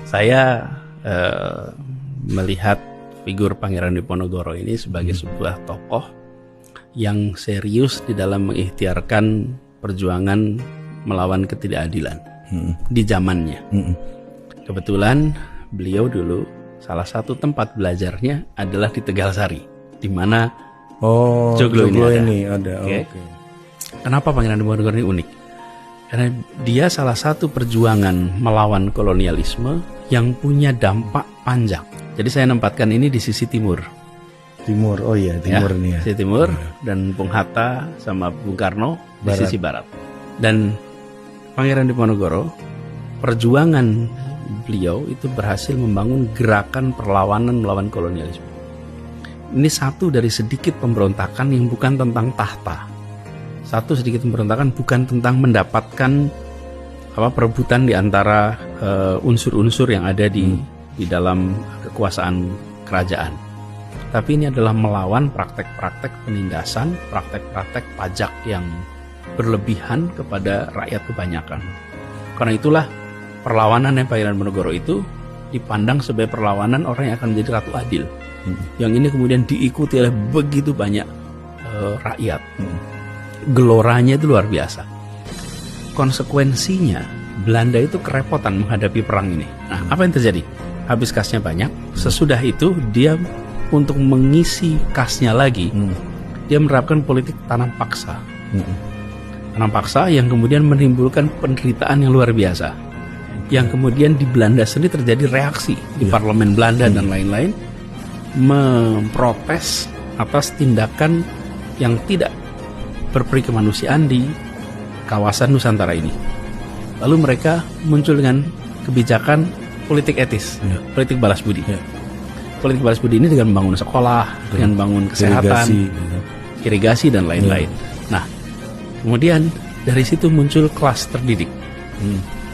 Saya melihat figur Pangeran Diponegoro ini sebagai sebuah tokoh yang serius di dalam mengikhtiarkan perjuangan melawan ketidakadilan di zamannya. Kebetulan beliau dulu salah satu tempat belajarnya adalah di Tegalsari, di mana Joglo ini ada. Okay. Kenapa Pangeran Diponegoro ini unik? Karena dia salah satu perjuangan melawan kolonialisme yang punya dampak panjang. Jadi saya nempatkan ini di sisi timur. Timur, oh iya timur ya, nih ya. Sisi timur, dan Bung Hatta sama Bung Karno di sisi barat. Dan Pangeran Diponegoro, perjuangan beliau itu berhasil membangun gerakan perlawanan melawan kolonialisme. Ini satu dari sedikit pemberontakan yang bukan tentang tahta. Satu sedikit pemberontakan bukan tentang mendapatkan perebutan di antara unsur-unsur yang ada di dalam kekuasaan kerajaan. Tapi ini adalah melawan praktek-praktek penindasan, praktek-praktek pajak yang berlebihan kepada rakyat kebanyakan. Karena itulah perlawanan Pangeran Diponegoro itu dipandang sebagai perlawanan orang yang akan menjadi ratu adil. Yang ini kemudian diikuti oleh begitu banyak rakyat. Geloranya itu luar biasa. Konsekuensinya Belanda itu kerepotan menghadapi perang ini. Nah, apa yang terjadi? Habis kasnya banyak, sesudah itu dia untuk mengisi kasnya lagi, dia menerapkan politik tanam paksa. Tanam paksa yang kemudian menimbulkan penderitaan yang luar biasa. Yang kemudian di Belanda sendiri terjadi reaksi di parlemen Belanda dan lain-lain, memprotes atas tindakan yang tidak berperi kemanusiaan di kawasan Nusantara ini. Lalu mereka muncul dengan kebijakan politik etis, politik balas budi. Politik balas budi ini dengan membangun sekolah, dengan membangun kesehatan, irigasi dan lain-lain. Nah, kemudian dari situ muncul kelas terdidik.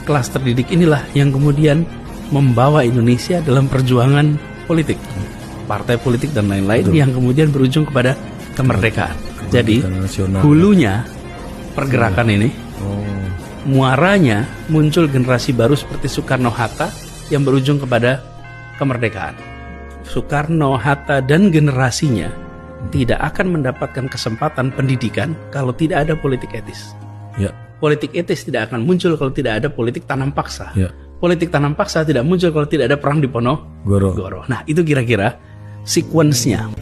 Kelas terdidik inilah yang kemudian membawa Indonesia dalam perjuangan politik, partai politik dan lain-lain yang kemudian berujung kepada kemerdekaan. Jadi hulunya pergerakan ini, muaranya muncul generasi baru seperti Soekarno-Hatta yang berujung kepada kemerdekaan. Soekarno, Hatta dan generasinya tidak akan mendapatkan kesempatan pendidikan kalau tidak ada politik etis. Politik etis tidak akan muncul kalau tidak ada politik tanam paksa. Politik tanam paksa tidak muncul kalau tidak ada perang Diponegoro. Nah, itu kira-kira sequence-nya.